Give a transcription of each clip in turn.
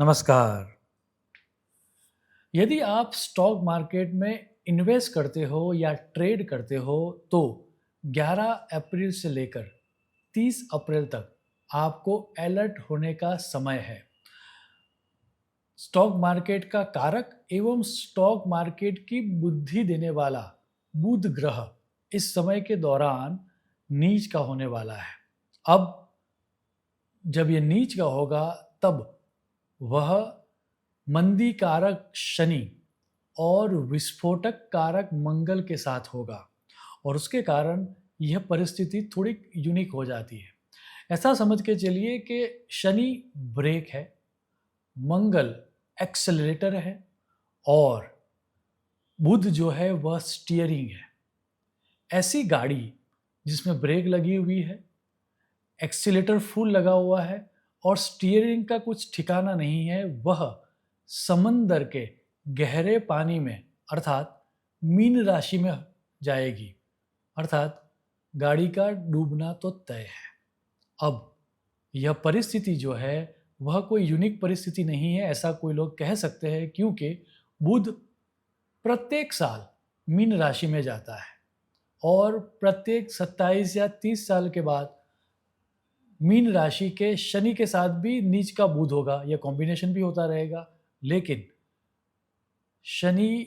नमस्कार। यदि आप स्टॉक मार्केट में इन्वेस्ट करते हो या ट्रेड करते हो तो 11 अप्रैल से लेकर 30 अप्रैल तक आपको अलर्ट होने का समय है। स्टॉक मार्केट का कारक एवं स्टॉक मार्केट की बुद्धि देने वाला बुध ग्रह इस समय के दौरान नीच का होने वाला है। अब जब ये नीच का होगा तब वह मंदी कारक शनि और विस्फोटक कारक मंगल के साथ होगा और उसके कारण यह परिस्थिति थोड़ी यूनिक हो जाती है। ऐसा समझ के चलिए कि शनि ब्रेक है, मंगल एक्सेलरेटर है और बुध जो है वह स्टीयरिंग है। ऐसी गाड़ी जिसमें ब्रेक लगी हुई है, एक्सीलेटर फुल लगा हुआ है और स्टीयरिंग का कुछ ठिकाना नहीं है, वह समंदर के गहरे पानी में अर्थात मीन राशि में जाएगी। अर्थात गाड़ी का डूबना तो तय है। अब यह परिस्थिति जो है वह कोई यूनिक परिस्थिति नहीं है, ऐसा कोई लोग कह सकते हैं, क्योंकि बुध प्रत्येक साल मीन राशि में जाता है और प्रत्येक 27 या 30 साल के बाद मीन राशि के शनि के साथ भी नीच का बुध होगा। यह कॉम्बिनेशन भी होता रहेगा, लेकिन शनि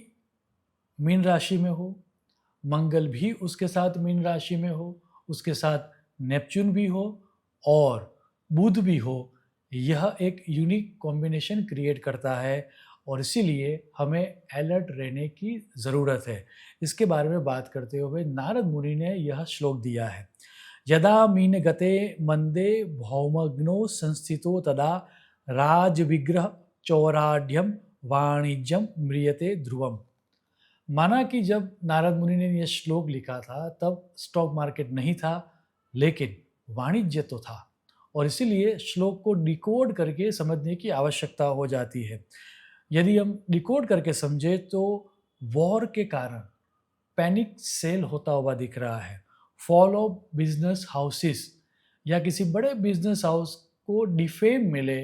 मीन राशि में हो, मंगल भी उसके साथ मीन राशि में हो, उसके साथ नेपच्यून भी हो और बुध भी हो, यह एक यूनिक कॉम्बिनेशन क्रिएट करता है और इसीलिए हमें अलर्ट रहने की ज़रूरत है। इसके बारे में बात करते हुए नारद मुनि ने यह श्लोक दिया है। यदा मीन गते मंदे भौमग्नो संस्थितो तदा राजविग्रह चौराढ़्यम वाणिज्यम म्रियते ध्रुवम। माना कि जब नारद मुनि ने यह श्लोक लिखा था तब स्टॉक मार्केट नहीं था, लेकिन वाणिज्य तो था और इसीलिए श्लोक को डिकोड करके समझने की आवश्यकता हो जाती है। यदि हम डिकोड करके समझे तो वॉर के कारण पैनिक सेल होता हुआ दिख रहा है, फॉल ऑफ बिजनेस हाउसेस या किसी बड़े बिजनेस हाउस को डिफेम मिले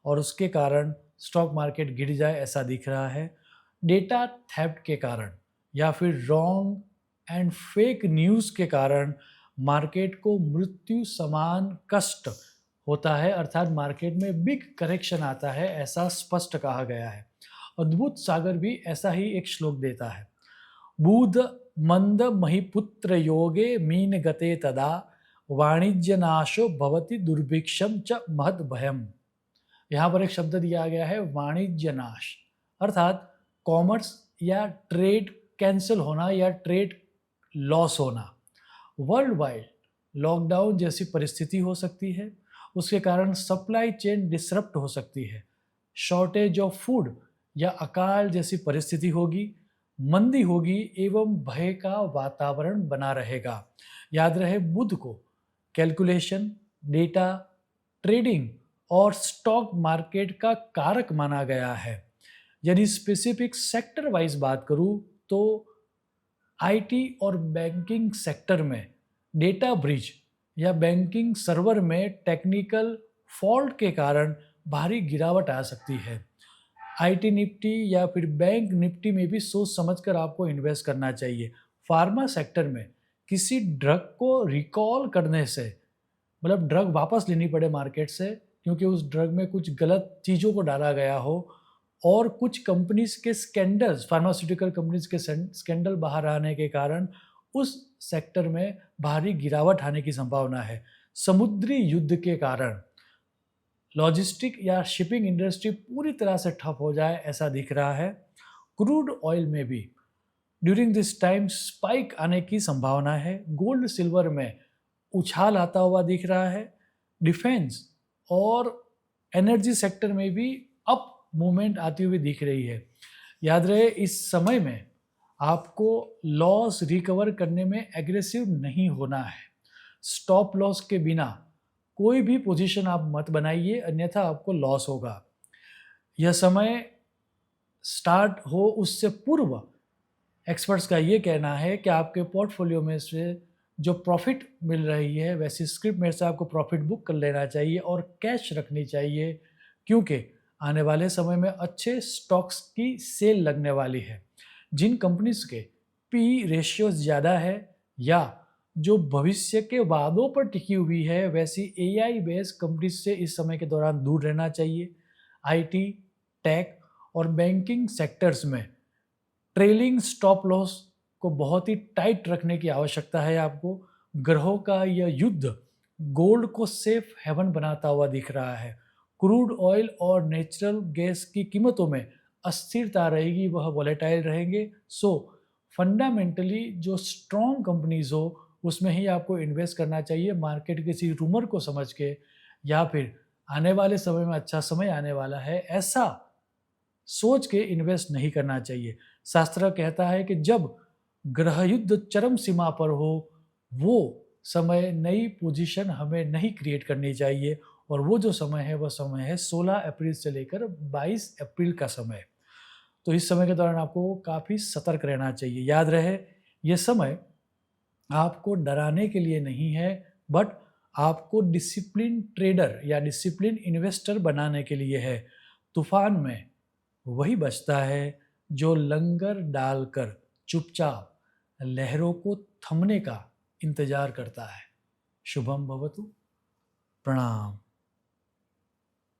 और उसके कारण स्टॉक मार्केट गिर जाए, ऐसा दिख रहा है। डेटा थेफ्ट के कारण या फिर रॉन्ग एंड फेक न्यूज़ के कारण मार्केट को मृत्यु समान कष्ट होता है, अर्थात मार्केट में बिग करेक्शन आता है, ऐसा स्पष्ट कहा गया है। अद्भुत सागर भी ऐसा ही एक श्लोक देता है। बुध मंद महिपुत्र योगे मीन गते तदा वाणिज्य नाशो भवति दुर्भिक्षम च महद भयम। यहाँ पर एक शब्द दिया गया है वाणिज्य नाश, अर्थात कॉमर्स या ट्रेड कैंसिल होना या ट्रेड लॉस होना। वर्ल्ड वाइड लॉकडाउन जैसी परिस्थिति हो सकती है, उसके कारण सप्लाई चेन डिसरप्ट हो सकती है, शॉर्टेज ऑफ फूड या अकाल जैसी परिस्थिति होगी, मंदी होगी एवं भय का वातावरण बना रहेगा। याद रहे बुध को कैलकुलेशन, डेटा, ट्रेडिंग और स्टॉक मार्केट का कारक माना गया है। यदि स्पेसिफिक सेक्टर वाइज बात करूं तो आईटी और बैंकिंग सेक्टर में डेटा ब्रीच या बैंकिंग सर्वर में टेक्निकल फॉल्ट के कारण भारी गिरावट आ सकती है। आईटी निफ्टी या फिर बैंक निफ्टी में भी सोच समझकर आपको इन्वेस्ट करना चाहिए। फार्मा सेक्टर में किसी ड्रग को रिकॉल करने से, मतलब ड्रग वापस लेनी पड़े मार्केट से क्योंकि उस ड्रग में कुछ गलत चीज़ों को डाला गया हो और कुछ कंपनीज के स्कैंडल्स, फार्मास्यूटिकल कंपनीज के स्कैंडल बाहर आने के कारण उस सेक्टर में भारी गिरावट आने की संभावना है। समुद्री युद्ध के कारण लॉजिस्टिक या शिपिंग इंडस्ट्री पूरी तरह से ठप हो जाए, ऐसा दिख रहा है। क्रूड ऑयल में भी ड्यूरिंग दिस टाइम स्पाइक आने की संभावना है। गोल्ड सिल्वर में उछाल आता हुआ दिख रहा है। डिफेंस और एनर्जी सेक्टर में भी अप मूवमेंट आती हुई दिख रही है। याद रहे इस समय में आपको लॉस रिकवर करने में एग्रेसिव नहीं होना है। स्टॉप लॉस के बिना कोई भी पोजीशन आप मत बनाइए, अन्यथा आपको लॉस होगा। यह समय स्टार्ट हो उससे पूर्व एक्सपर्ट्स का ये कहना है कि आपके पोर्टफोलियो में से जो प्रॉफिट मिल रही है वैसी स्क्रिप्ट में से आपको प्रॉफिट बुक कर लेना चाहिए और कैश रखनी चाहिए, क्योंकि आने वाले समय में अच्छे स्टॉक्स की सेल लगने वाली है। जिन कंपनीज के पी रेशियोज ज़्यादा है या जो भविष्य के वादों पर टिकी हुई है, वैसी एआई बेस्ड कंपनीज से इस समय के दौरान दूर रहना चाहिए। आईटी, टेक और बैंकिंग सेक्टर्स में ट्रेलिंग स्टॉप लॉस को बहुत ही टाइट रखने की आवश्यकता है आपको। ग्रहों का यह युद्ध गोल्ड को सेफ हेवन बनाता हुआ दिख रहा है। क्रूड ऑयल और नेचुरल गैस की कीमतों में अस्थिरता रहेगी, वह वॉलेटाइल रहेंगे। सो फंडामेंटली जो स्ट्रॉन्ग कंपनीज हो उसमें ही आपको इन्वेस्ट करना चाहिए, मार्केट के किसी रूमर को समझ के या फिर आने वाले समय में अच्छा समय आने वाला है ऐसा सोच के इन्वेस्ट नहीं करना चाहिए। शास्त्र कहता है कि जब ग्रह युद्ध चरम सीमा पर हो, वो समय नई पोजीशन हमें नहीं क्रिएट करनी चाहिए, और वो जो समय है वह समय है 16 अप्रैल से लेकर 22 अप्रैल का समय। तो इस समय के दौरान आपको काफ़ी सतर्क रहना चाहिए। याद रहे, ये समय आपको डराने के लिए नहीं है, बट आपको डिसिप्लिन ट्रेडर या डिसिप्लिन इन्वेस्टर बनाने के लिए है। तूफान में वही बचता है जो लंगर डालकर चुपचाप लहरों को थमने का इंतजार करता है। शुभम भवतु। प्रणाम।